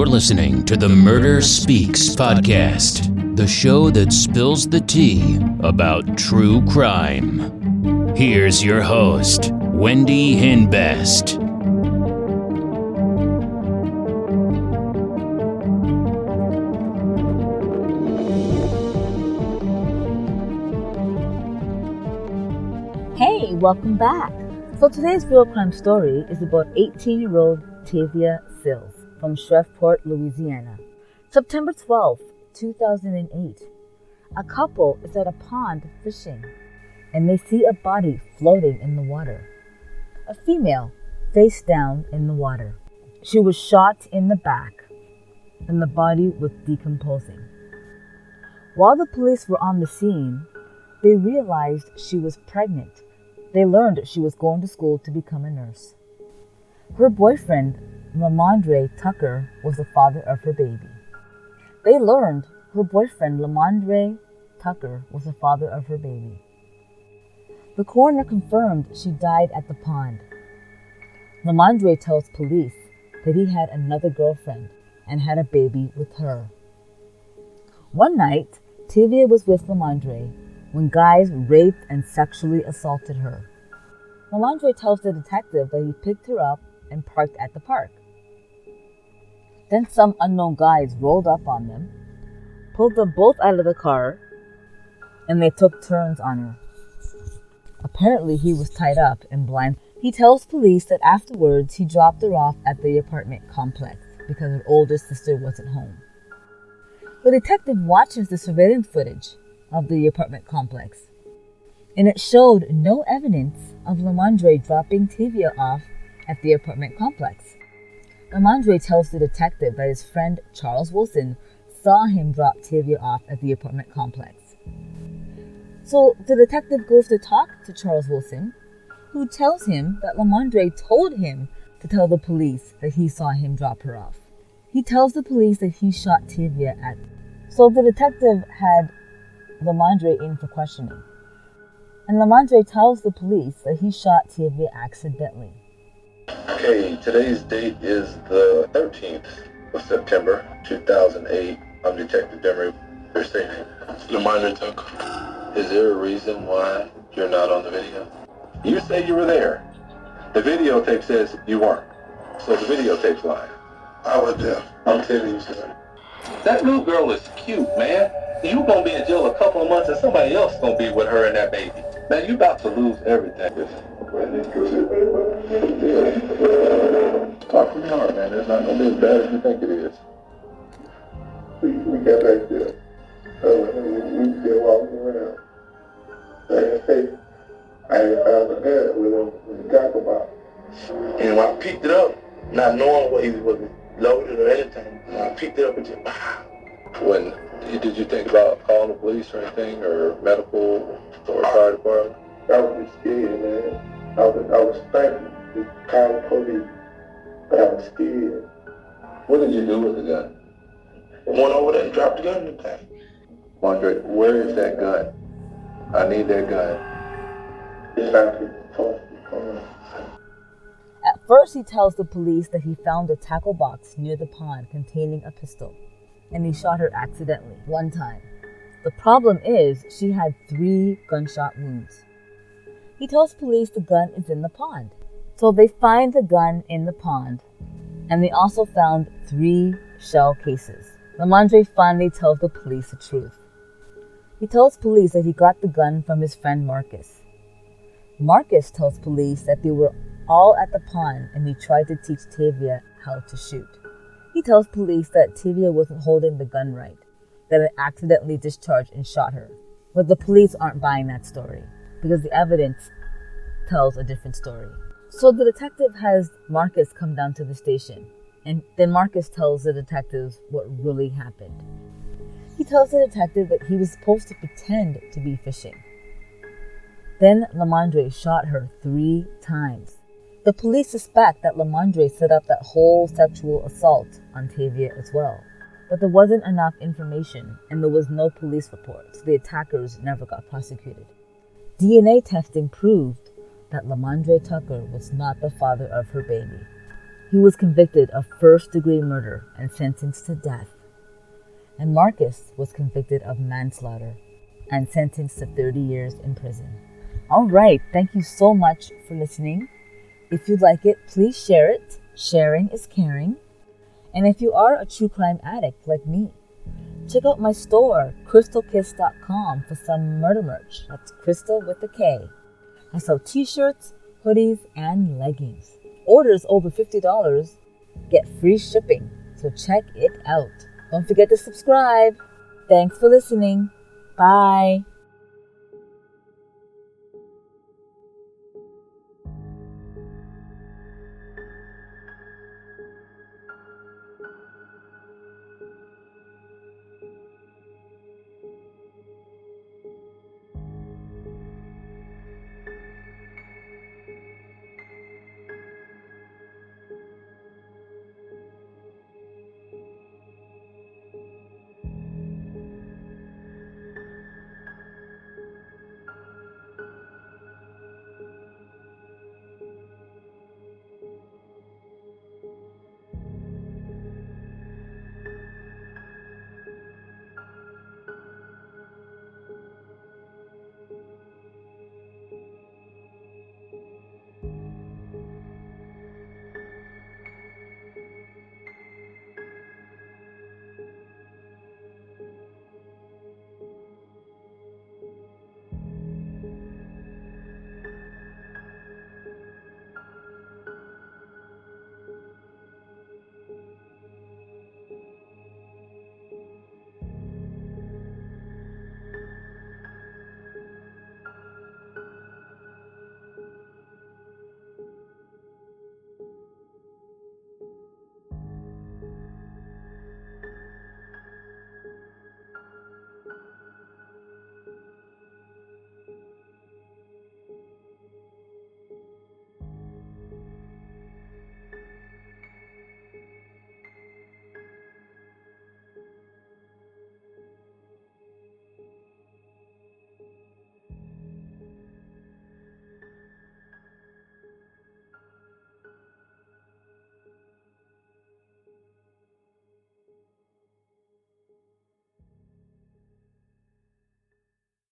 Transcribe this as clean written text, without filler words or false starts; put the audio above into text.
You're listening to the Murder Speaks podcast, the show that spills the tea about true crime. Here's your host, Wendy Hinbest. Hey, welcome back. So today's real crime story is about 18-year-old Tavia Sills from Shreveport, Louisiana. September 12, 2008. A couple is at a pond fishing and they see a body floating in the water. A female face down in the water. She was shot in the back and the body was decomposing. While the police were on the scene, they realized she was pregnant. They learned she was going to school to become a nurse. Her boyfriend, Lamondre Tucker, was the father of her baby. They learned her boyfriend, Lamondre Tucker, was the father of her baby. The coroner confirmed she died at the pond. Lamondre tells police that he had another girlfriend and had a baby with her. One night, Tavia was with Lamondre when guys raped and sexually assaulted her. Lamondre tells the detective that he picked her up and parked at the park. Then some unknown guys rolled up on them, pulled them both out of the car, and they took turns on her. Apparently he was tied up and blind. He tells police that afterwards he dropped her off at the apartment complex because her older sister wasn't home. The detective watches the surveillance footage of the apartment complex, and it showed no evidence of Lamondre dropping Tavia off at the apartment complex. Lamondre tells the detective that his friend Charles Wilson saw him drop Tavia off at the apartment complex. So the detective goes to talk to Charles Wilson, who tells him that Lamondre told him to tell the police that he saw him drop her off. He tells the police that he shot Tavia at. So the detective had Lamondre in for questioning. And Lamondre tells the police that he shot Tavia accidentally. Okay, today's date is the 13th of September, 2008. I'm Detective Demery. You're saying Lamondre Tucker. Is there a reason why you're not on the video? You say you were there. The videotape says you weren't. So the videotape's lying. I was there. I'm telling you, sir. That little girl is cute, man. You gonna be in jail a couple of months and somebody else gonna be with her and that baby. Man, you about to lose everything. Talk from your heart, man. It's not gonna be as bad as you think it is. We got back there. We still walking around. I ain't found the head with him when he talk about. And when I picked it up, not knowing what he was loaded or anything, when I picked it up and just When did you think about calling the police or anything, or medical or fire department? I was just scared, man. I was thinking to call the police, but I was scared. What did you do with the gun? I went over there and dropped the gun in the tank. Andre, where is that gun? I need that gun. It's not the phone. At first he tells the police that he found a tackle box near the pond containing a pistol, and he shot her accidentally one time. The problem is she had 3 gunshot wounds. He tells police the gun is in the pond. So they find the gun in the pond, and they also found 3 shell cases. Lamondre finally tells the police the truth. He tells police that he got the gun from his friend Marcus. Marcus tells police that they were all at the pond and he tried to teach Tavia how to shoot. He tells police that Tavia wasn't holding the gun right, that it accidentally discharged and shot her. But the police aren't buying that story because the evidence tells a different story. So the detective has Marcus come down to the station, and then Marcus tells the detectives what really happened. He tells the detective that he was supposed to pretend to be fishing. Then Lamondre shot her 3 times. The police suspect that Lamondre set up that whole sexual assault on Tavia as well. But there wasn't enough information and there was no police report, so the attackers never got prosecuted. DNA testing proved that Lamondre Tucker was not the father of her baby. He was convicted of first-degree murder and sentenced to death. And Marcus was convicted of manslaughter and sentenced to 30 years in prison. All right, thank you so much for listening. If you like it, please share it. Sharing is caring. And if you are a true crime addict like me, check out my store, crystalkiss.com, for some murder merch. That's Crystal with a K. I sell t-shirts, hoodies, and leggings. Orders over $50 get free shipping, so check it out. Don't forget to subscribe. Thanks for listening. Bye.